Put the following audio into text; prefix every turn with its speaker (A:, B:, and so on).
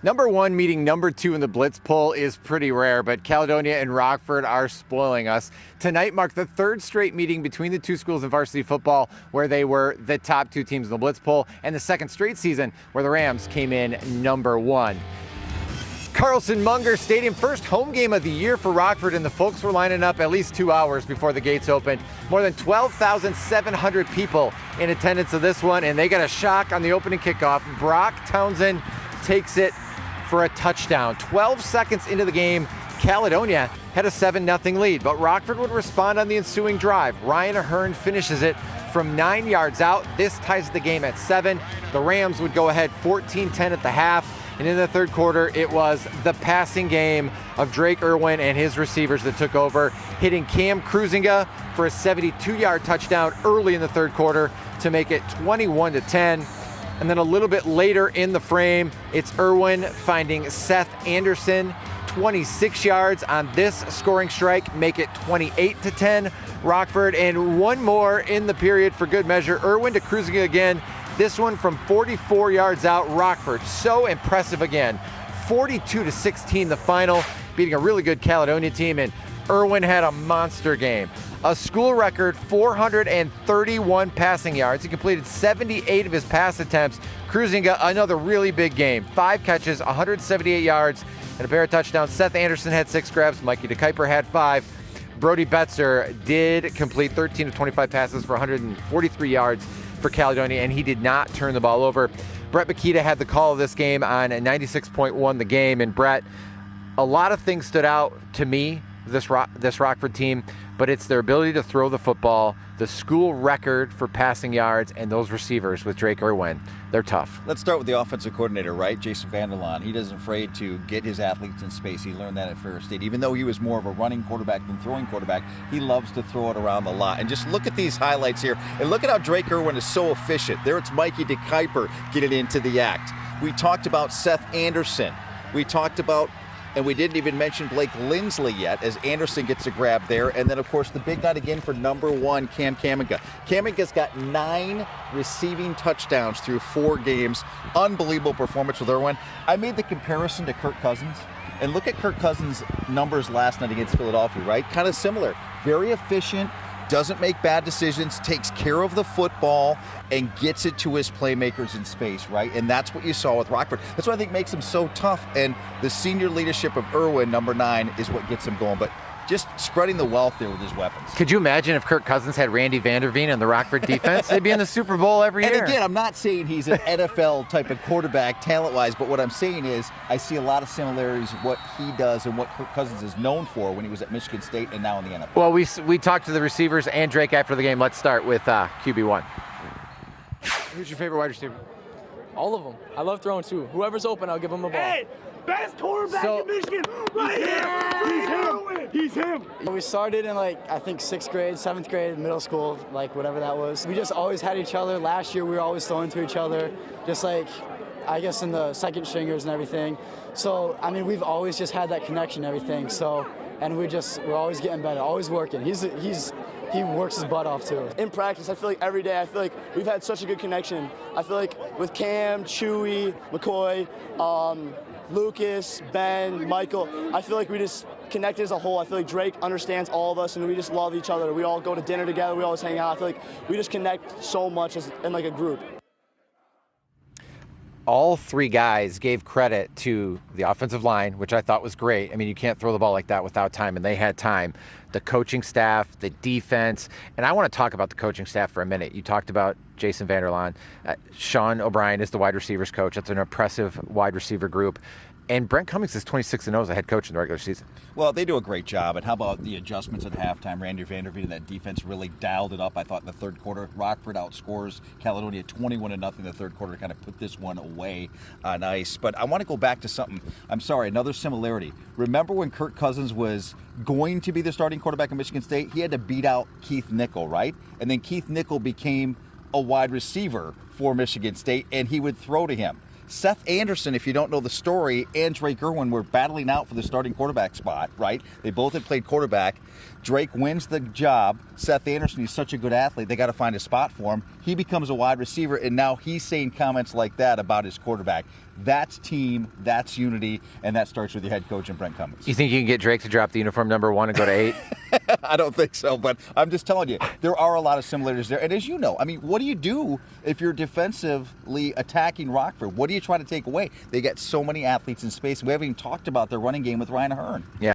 A: Number 1 meeting number 2 in the Blitz poll is pretty rare, but Caledonia and Rockford are spoiling us. Tonight marked the third straight meeting between the two schools in varsity football where they were the top 2 teams in the Blitz poll, and the second straight season where the Rams came in number 1. Carlson Munger Stadium, first home game of the year for Rockford, and the folks were lining up at least 2 hours before the gates opened. More than 12,700 people in attendance of this one, and they got a shock on the opening kickoff. Brock Townsend takes it for a touchdown. 12 seconds into the game, Caledonia had a 7-0 lead, but Rockford would respond on the ensuing drive. Ryan Ahern finishes it from 9 yards out. This ties the game at 7. The Rams would go ahead 14-10 at the half. And in the third quarter, it was the passing game of Drake Irwin and his receivers that took over, hitting Cam Cruisinga for a 72-yard touchdown early in the third quarter to make it 21-10. And then a little bit later in the frame, it's Irwin finding Seth Anderson, 26 yards on this scoring strike, make it 28-10 Rockford. And one more in the period for good measure. Irwin to Cruisinga again. This one from 44 yards out, Rockford. So impressive again. 42-16 the final, beating a really good Caledonia team, and Irwin had a monster game. A school record 431 passing yards. He completed 78 of his pass attempts. Cruisinga, another really big game. 5 catches, 178 yards, and a pair of touchdowns. Seth Anderson had 6 grabs. Mikey DeKuyper had 5. Brody Betzer did complete 13 of 25 passes for 143 yards for Caledonia, and he did not turn the ball over. Brett Makita had the call of this game on 96.1 the game, and Brett, a lot of things stood out to me, this Rockford team, but it's their ability to throw the football, the school record for passing yards, and those receivers with Drake Irwin. They're tough.
B: Let's start with the offensive coordinator, right? Jason Vanderlaan. He isn't afraid to get his athletes in space. He learned that at Ferris State. Even though he was more of a running quarterback than throwing quarterback, he loves to throw it around the lot. And just look at these highlights here. And look at how Drake Irwin is so efficient. There it's Mikey DeKuyper getting into the act. We talked about Seth Anderson. We talked about, and we didn't even mention Blake Lindsley yet, as Anderson gets a grab there. And then, of course, the big night again for number 1, Cam Kaminga. Kaminga's got 9 receiving touchdowns through 4 games. Unbelievable performance with Irwin. I made the comparison to Kirk Cousins. And look at Kirk Cousins' numbers last night against Philadelphia, right? Kind of similar. Very efficient, doesn't make bad decisions, takes care of the football, and gets it to his playmakers in space, right? And that's what you saw with Rockford. That's what I think makes him so tough. And the senior leadership of Irwin, number 9, is what gets him going. But just spreading the wealth there with his weapons.
A: Could you imagine if Kirk Cousins had Randy Vanderveen in the Rockford defense? They'd be in the Super Bowl every year.
B: And again, I'm not saying he's an NFL type of quarterback talent-wise, but what I'm saying is I see a lot of similarities of what he does and what Kirk Cousins is known for when he was at Michigan State and now in the NFL.
A: Well, we talked to the receivers and Drake after the game. Let's start with QB1. Who's your favorite wide receiver?
C: All of them. I love throwing too. Whoever's open, I'll give them the ball.
D: Hey, best quarterback in Michigan, right here. He's him.
C: We started in I think 6th grade, 7th grade, middle school, whatever that was. We just always had each other. Last year we were always throwing to each other, just I guess in the second stringers and everything. So I mean, we've always just had that connection and everything. So, and we're always getting better, always working. He works his butt off too.
E: In practice, I feel like every day, I feel like we've had such a good connection. I feel like with Cam, Chewy, McCoy, Lucas, Ben, Michael, I feel like we just connected as a whole. I feel like Drake understands all of us, and we just love each other. We all go to dinner together. We always hang out. I feel like we just connect so much in a group.
A: All 3 guys gave credit to the offensive line, which I thought was great. I mean, you can't throw the ball like that without time, and they had time. The coaching staff, the defense, and I want to talk about the coaching staff for a minute. You talked about Jason Vanderlaan. Sean O'Brien is the wide receivers coach. That's an impressive wide receiver group. And Brent Cummings is 26-0 as a head coach in the regular season.
B: Well, they do a great job. And how about the adjustments at halftime? Randy Vanderveen and that defense really dialed it up, I thought, in the third quarter. Rockford outscores Caledonia 21-0 in the third quarter to kind of put this one away on ice. But I want to go back to something. I'm sorry, another similarity. Remember when Kirk Cousins was going to be the starting quarterback at Michigan State? He had to beat out Keith Nickel, right? And then Keith Nickel became a wide receiver for Michigan State, and he would throw to him. Seth Anderson, if you don't know the story, and Drake Irwin were battling out for the starting quarterback spot, right? They both had played quarterback. Drake wins the job. Seth Anderson, he's such a good athlete, they got to find a spot for him. He becomes a wide receiver, and now he's saying comments like that about his quarterback. That's team, that's unity, and that starts with your head coach and Brent Cummins.
A: You think you can get Drake to drop the uniform number 1 and go to 8?
B: I don't think so, but I'm just telling you, there are a lot of similarities there. And as you know, I mean, what do you do if you're defensively attacking Rockford? What do you try to take away? They got so many athletes in space. We haven't even talked about their running game with Ryan Hearn.
A: Yeah.